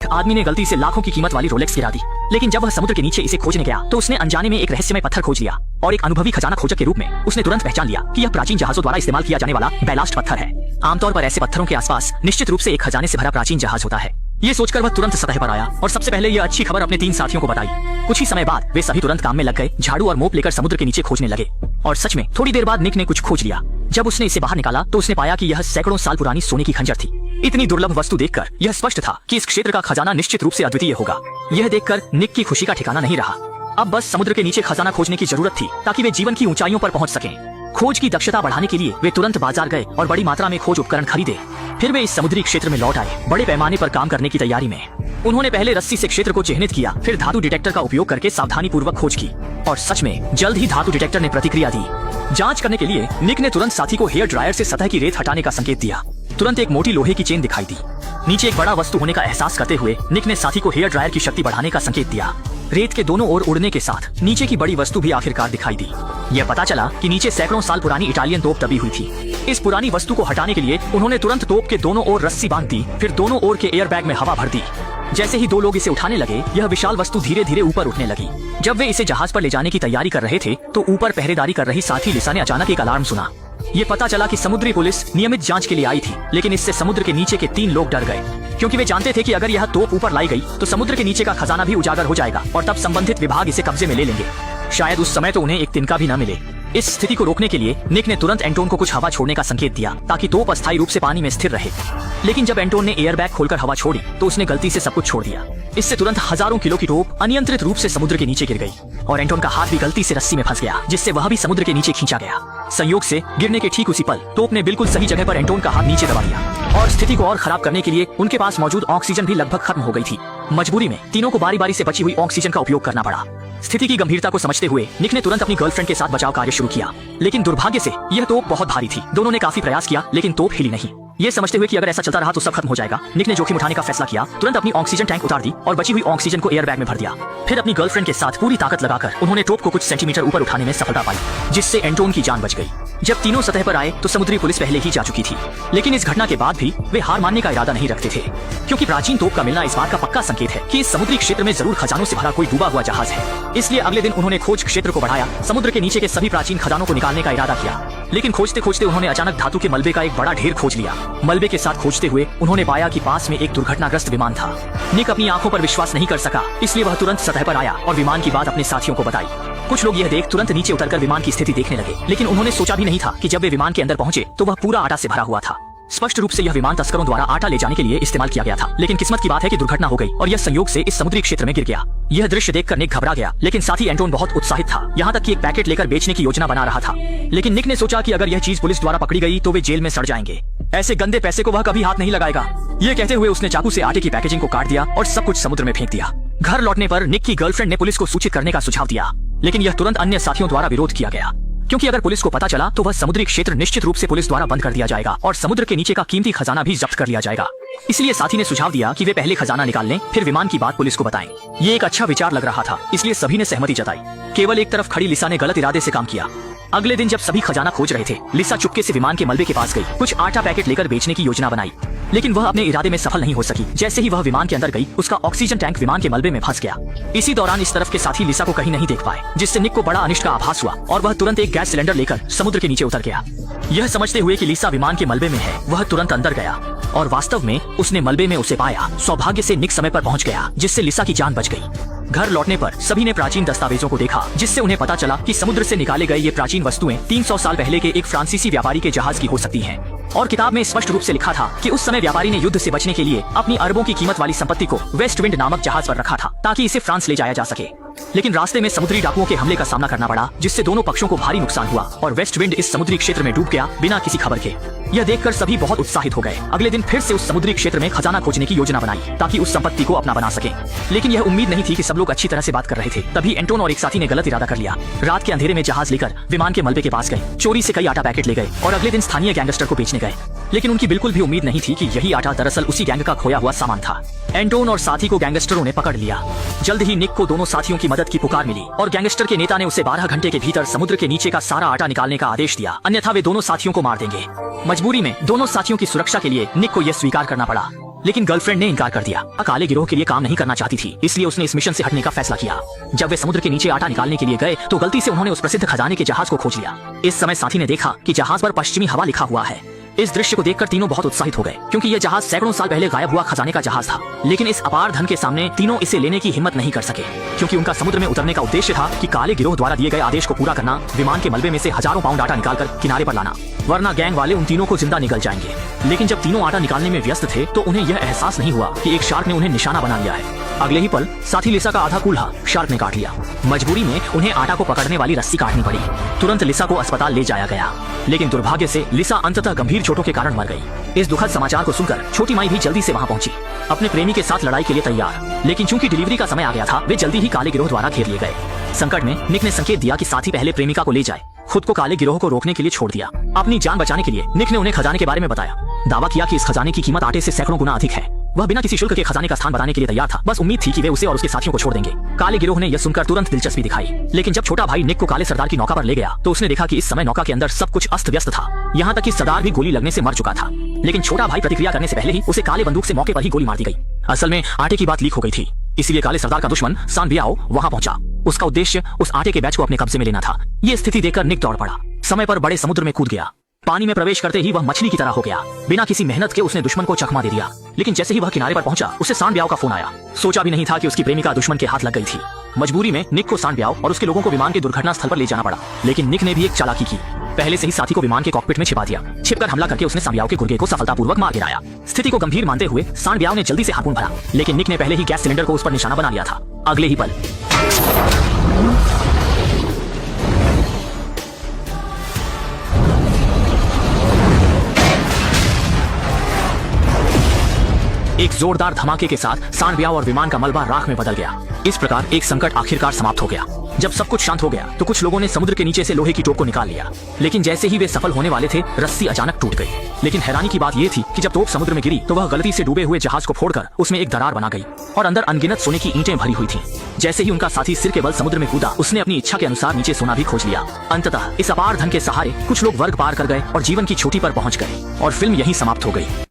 आदमी ने गलती से लाखों की कीमत वाली रोलेक्स गिरा दी, लेकिन जब वह समुद्र के नीचे इसे खोजने गया तो उसने अनजाने में एक रहस्यमय पत्थर खोज लिया और एक अनुभवी खजाना खोजक के रूप में उसने तुरंत पहचान लिया कि यह प्राचीन जहाजों द्वारा इस्तेमाल किया जाने वाला बैलास्ट पत्थर है। आमतौर पर ऐसे पत्थरों के आसपास निश्चित रूप से एक खजाने से भरा प्राचीन जहाज होता है। ये सोचकर वह तुरंत सतह पर आया और सबसे पहले यह अच्छी खबर अपने 3 साथियों को बताई। कुछ ही समय बाद वे सभी तुरंत काम में लग गए, झाड़ू और मोप लेकर समुद्र के नीचे खोजने लगे। और सच में थोड़ी देर बाद निक ने कुछ खोज लिया। जब उसने इसे बाहर निकाला तो उसने पाया कि यह सैकड़ों साल पुरानी सोने की खंजर थी। इतनी दुर्लभ वस्तु देखकर यह स्पष्ट था कि इस क्षेत्र का खजाना निश्चित रूप से अद्वितीय होगा। यह देखकर निक की खुशी का ठिकाना नहीं रहा। अब बस समुद्र के नीचे खजाना खोजने की जरूरत थी ताकि वे जीवन की ऊंचाइयों पर पहुंच सकें। खोज की दक्षता बढ़ाने के लिए वे तुरंत बाजार गए और बड़ी मात्रा में खोज उपकरण खरीदे। फिर वे इस समुद्री क्षेत्र में लौट आए, बड़े पैमाने पर काम करने की तैयारी में। उन्होंने पहले रस्सी से क्षेत्र को चिह्नित किया, फिर धातु डिटेक्टर का उपयोग करके सावधानी पूर्वक खोज की और सच में जल्द ही धातु डिटेक्टर ने प्रतिक्रिया दी। जांच करने के लिए निक ने तुरंत साथी को हेयर ड्रायर से सतह की रेत हटाने का संकेत दिया। तुरंत एक मोटी लोहे की चेन दिखाई दी। नीचे एक बड़ा वस्तु होने का एहसास करते हुए निक ने साथी को हेयर ड्रायर की शक्ति बढ़ाने का संकेत दिया। रेत के दोनों ओर उड़ने के साथ नीचे की बड़ी वस्तु भी आखिरकार दिखाई दी। यह पता चला कि नीचे सैकड़ों साल पुरानी इटालियन तोप दबी हुई थी। इस पुरानी वस्तु को हटाने के लिए उन्होंने तुरंत तोप के दोनों ओर रस्सी बांध दी, फिर दोनों ओर के एयर बैग में हवा भर दी। जैसे ही 2 लोग इसे उठाने लगे, यह विशाल वस्तु धीरे धीरे ऊपर उठने लगी। जब वे इसे जहाज पर ले जाने की तैयारी कर रहे थे तो ऊपर पहरेदारी कर रही साथी लिसा ने अचानक एक अलार्म सुना। ये पता चला कि समुद्री पुलिस नियमित जांच के लिए आई थी, लेकिन इससे समुद्र के नीचे के 3 लोग डर गए, क्योंकि वे जानते थे कि अगर यह तोप ऊपर लाई गई तो समुद्र के नीचे का खजाना भी उजागर हो जाएगा और तब संबंधित विभाग इसे कब्जे में ले लेंगे। शायद उस समय तो उन्हें एक तिनका भी न मिले। इस स्थिति को रोकने के लिए निक ने तुरंत एंटोन को कुछ हवा छोड़ने का संकेत दिया ताकि तोप अस्थायी रूप से पानी में स्थिर रहे। लेकिन जब एंटोन ने एयर बैग खोलकर हवा छोड़ी तो उसने गलती से सब कुछ छोड़ दिया। इससे तुरंत हजारों किलो की तोप अनियंत्रित रूप से समुद्र के नीचे गिर गई और एंटोन का हाथ भी गलती से रस्सी में फंस गया, जिससे वह भी समुद्र के नीचे खींचा गया। संयोग से गिरने के ठीक उसी पल तोप ने बिल्कुल सही जगह पर एंटोन का हाथ नीचे दबा दिया और स्थिति को और खराब करने के लिए उनके पास मौजूद ऑक्सीजन भी लगभग खत्म हो गई थी। मजबूरी में तीनों को बारी बारी से बची हुई ऑक्सीजन का उपयोग करना पड़ा। स्थिति की गंभीरता को समझते हुए निक ने तुरंत अपनी गर्लफ्रेंड के साथ बचाव कार्य शुरू किया, लेकिन दुर्भाग्य से यह तोप बहुत भारी थी। दोनों ने काफी प्रयास किया लेकिन तोप हिली नहीं। ये समझते हुए कि अगर ऐसा चलता रहा तो सब खत्म हो जाएगा, निक ने जोखिम उठाने का फैसला किया। तुरंत अपनी ऑक्सीजन टैंक उतार दी और बची हुई ऑक्सीजन को एयर बैग में भर दिया। फिर अपनी गर्लफ्रेंड के साथ पूरी ताकत लगाकर उन्होंने तोप को कुछ सेंटीमीटर ऊपर उठाने में सफलता पाई, जिससे एंटोन की जान बच गई। जब तीनों सतह पर आए तो समुद्री पुलिस पहले ही जा चुकी थी, लेकिन इस घटना के बाद भी वे हार मानने का इरादा नहीं रखते थे, क्योंकि प्राचीन तोप का मिलना इस बात का पक्का संकेत है कि इस समुद्री क्षेत्र में जरूर खजानों से भरा कोई डूबा हुआ जहाज है। इसलिए अगले दिन उन्होंने खोज क्षेत्र को बढ़ाया, समुद्र के नीचे के सभी प्राचीन खजानों को निकालने का इरादा किया। लेकिन खोजते खोजते उन्होंने अचानक धातु के मलबे का एक बड़ा ढेर खोज लिया। मलबे के साथ खोजते हुए उन्होंने पाया कि पास में एक दुर्घटनाग्रस्त विमान था। निक अपनी आंखों पर विश्वास नहीं कर सका, इसलिए वह तुरंत सतह पर आया और विमान की बात अपने साथियों को बताई। कुछ लोग यह देख तुरंत नीचे उतरकर विमान की स्थिति देखने लगे, लेकिन उन्होंने सोचा भी नहीं था कि जब वे विमान के अंदर पहुंचे तो वह पूरा आटा से भरा हुआ था। स्पष्ट रूप से यह विमान तस्करों द्वारा आटा ले जाने के लिए इस्तेमाल किया गया था, लेकिन किस्मत की बात है कि दुर्घटना हो गई और यह संयोग से इस समुद्री क्षेत्र में गिर गया। यह दृश्य देखकर निक घबरा गया, लेकिन साथ ही एंटोन बहुत उत्साहित था, यहाँ तक कि एक पैकेट लेकर बेचने की योजना बना रहा था। लेकिन निक ने सोचा कि अगर यह चीज पुलिस द्वारा पकड़ी गई तो वे जेल में सड़ जाएंगे। ऐसे गंदे पैसे को वह कभी हाथ नहीं लगाएगा। ये कहते हुए उसने चाकू से आटे की पैकेजिंग को काट दिया और सब कुछ समुद्र में फेंक दिया। घर लौटने पर निक की गर्लफ्रेंड ने पुलिस को सूचित करने का सुझाव दिया, लेकिन यह तुरंत अन्य साथियों द्वारा विरोध किया गया, क्योंकि अगर पुलिस को पता चला तो वह समुद्री क्षेत्र निश्चित रूप से पुलिस द्वारा बंद कर दिया जाएगा और समुद्र के नीचे का कीमती खजाना भी जब्त कर लिया जाएगा। इसलिए साथी ने सुझाव दिया कि वे पहले खजाना निकाल लें, फिर विमान की बात पुलिस को बताएं। ये एक अच्छा विचार लग रहा था, इसलिए सभी ने सहमति जताई। केवल एक तरफ खड़ी लिसा ने गलत इरादे से काम किया। अगले दिन जब सभी खजाना खोज रहे थे, लिसा चुपके से विमान के मलबे के पास गई, कुछ आटा पैकेट लेकर बेचने की योजना बनाई, लेकिन वह अपने इरादे में सफल नहीं हो सकी। जैसे ही वह विमान के अंदर गई, उसका ऑक्सीजन टैंक विमान के मलबे में फंस गया। इसी दौरान इस तरफ के साथी लिसा को कहीं नहीं देख पाए, जिससे निक को बड़ा अनिष्ट का आभास हुआ और वह तुरंत एक गैस सिलेंडर लेकर समुद्र के नीचे उतर गया। यह समझते हुए कि लिसा विमान के मलबे में है, वह तुरंत अंदर गया और वास्तव में उसने मलबे में उसे पाया। सौभाग्य से निक समय पर पहुंच गया, जिससे लिसा की जान बच गई। घर लौटने पर सभी ने प्राचीन दस्तावेजों को देखा, जिससे उन्हें पता चला कि समुद्र से निकाले गए ये प्राचीन वस्तुएं 300 साल पहले के एक फ्रांसीसी व्यापारी के जहाज की हो सकती हैं। और किताब में स्पष्ट रूप से लिखा था कि उस समय व्यापारी ने युद्ध से बचने के लिए अपनी अरबों की कीमत वाली संपत्ति को वेस्ट विंड नामक जहाज पर रखा था, ताकि इसे फ्रांस ले जाया जा सके। लेकिन रास्ते में समुद्री डाकुओं के हमले का सामना करना पड़ा, जिससे दोनों पक्षों को भारी नुकसान हुआ और वेस्ट विंड इस समुद्री क्षेत्र में डूब गया बिना किसी खबर के। यह देखकर सभी बहुत उत्साहित हो गए। अगले दिन फिर से उस समुद्री क्षेत्र में खजाना खोजने की योजना बनाई, ताकि उस संपत्ति को अपना बना सके। लेकिन यह उम्मीद नहीं थी कि सब लोग अच्छी तरह से बात कर रहे थे। तभी एंटोन और एक साथी ने गलत इरादा कर लिया। रात के अंधेरे में जहाज लेकर विमान के मलबे के पास गए, चोरी से कई आटा पैकेट ले गए और अगले दिन स्थानीय गैंगस्टर को बेचने गए। लेकिन उनकी बिल्कुल भी उम्मीद नहीं थी कि यही आटा दरअसल उसी गैंग का खोया हुआ सामान था। एंटोन और साथी को गैंगस्टरों ने पकड़ लिया। जल्द ही निक को दोनों साथियों की मदद की पुकार मिली और गैंगस्टर के नेता ने उसे 12 घंटे के भीतर समुद्र के नीचे का सारा आटा निकालने का आदेश दिया, अन्यथा वे दोनों साथियों को मार देंगे। मजबूरी में दोनों साथियों की सुरक्षा के लिए निक को यह स्वीकार करना पड़ा। लेकिन गर्लफ्रेंड ने इनकार कर दिया। काले गिरोह के लिए काम नहीं करना चाहती थी, इसलिए उसने इस मिशन से हटने का फैसला किया। जब वे समुद्र के नीचे आटा निकालने के लिए गए तो गलती से उन्होंने उस प्रसिद्ध खजाने के जहाज को खोज लिया। इस समय साथी ने देखा कि जहाज पर पश्चिमी हवा लिखा हुआ है। इस दृश्य को देखकर तीनों बहुत उत्साहित हो गए, क्योंकि यह जहाज सैकड़ों साल पहले गायब हुआ खजाने का जहाज था। लेकिन इस अपार धन के सामने तीनों इसे लेने की हिम्मत नहीं कर सके, क्योंकि उनका समुद्र में उतरने का उद्देश्य था कि काले गिरोह द्वारा दिए गए आदेश को पूरा करना, विमान के मलबे में से हजारों पाउंड आटा निकालकर किनारे पर लाना, वरना गैंग वाले उन तीनों को जिंदा निगल जाएंगे। लेकिन जब तीनों आटा निकालने में व्यस्त थे तो उन्हें यह एहसास नहीं हुआ कि एक शार्क ने उन्हें निशाना बना लिया है। अगले ही पल साथी लिसा का आधा कूल्हा शार्क ने काट लिया। मजबूरी में उन्हें आटा को पकड़ने वाली रस्सी काटनी पड़ी। तुरंत लिसा को अस्पताल ले जाया गया, लेकिन दुर्भाग्य से लिसा अंततः गंभीर चोटों के कारण मर गई। इस दुखद समाचार को सुनकर छोटी माई भी जल्दी से वहां पहुंची, अपने प्रेमी के साथ लड़ाई के लिए तैयार। लेकिन चूंकि डिलीवरी का समय आ गया था, वे जल्दी ही काले गिरोह द्वारा घेर लिए गए। संकट में निक ने संकेत दिया कि साथी पहले प्रेमिका को ले जाए, खुद को काले गिरोह को रोकने के लिए छोड़ दिया। अपनी जान बचाने के लिए निक ने उन्हें खजाने के बारे में बताया। दावा किया कि इस खजाने की कीमत आटे से सैकड़ों गुना अधिक है। वह बिना किसी शुल्क के खजाने का स्थान बताने के लिए तैयार था, बस उम्मीद थी कि वे उसे और उसके साथियों को छोड़ देंगे। काले गिरोह ने यह सुनकर तुरंत दिलचस्पी दिखाई, लेकिन जब छोटा भाई निक को काले सरदार की नौका पर ले गया तो उसने देखा कि इस समय नौका के अंदर सब कुछ अस्त व्यस्त था। यहाँ तक कि सरदार भी गोली लगने से मर चुका था। लेकिन छोटा भाई प्रतिक्रिया करने से पहले ही उसे काले बंदूक से मौके पर ही गोली मार दी गई। असल में आटे की बात लीक हो गई थी, इसीलिए काले सरदार का दुश्मन सान बियाओ वहां पहुंचा। उसका उद्देश्य उस आटे के बैच को अपने कब्जे में लेना था। ये स्थिति देखकर निक दौड़ पड़ा, समय पर बड़े समुद्र में कूद गया। पानी में प्रवेश करते ही वह मछली की तरह हो गया। बिना किसी मेहनत के उसने दुश्मन को चकमा दे दिया। लेकिन जैसे ही वह किनारे पर पहुंचा, उसे सान बियाओ का फोन आया। सोचा भी नहीं था कि उसकी प्रेमिका दुश्मन के हाथ लग गई थी। मजबूरी में निक को सान बियाओ और उसके लोगों को विमान के दुर्घटना स्थल पर ले जाना पड़ा। लेकिन निक ने भी एक चालाकी की, पहले से ही साथी को विमान के कॉकपिट में छिपा दिया। छिपकर हमला करके उसने सान बियाओ के गुर्गे को सफलतापूर्वक मार गिराया। स्थिति को गंभीर मानते हुए सान बियाओ ने जल्दी से हार्पून भरा, लेकिन निक ने पहले ही गैस सिलेंडर को उस पर निशाना बना लिया था। अगले ही पल एक जोरदार धमाके के साथ सान बियाओ और विमान का मलबा राख में बदल गया। इस प्रकार एक संकट आखिरकार समाप्त हो गया। जब सब कुछ शांत हो गया तो कुछ लोगों ने समुद्र के नीचे से लोहे की टोप को निकाल लिया, लेकिन जैसे ही वे सफल होने वाले थे, रस्सी अचानक टूट गई। लेकिन हैरानी की बात यह थी कि जब टोप समुद्र में गिरी तो वह गलती से डूबे हुए जहाज को फोड़कर उसमें एक दरार बना गई और अंदर अनगिनत सोने की ईंटें भरी हुई थीं। जैसे ही उनका साथी सिर के बल समुद्र में कूदा, उसने अपनी इच्छा के अनुसार नीचे सोना भी खोज लिया। अंततः इस अपार धन के सहारे कुछ लोग वर्ग पार कर गए और जीवन की चोटी पर पहुंच गए, और फिल्म यहीं समाप्त हो गई।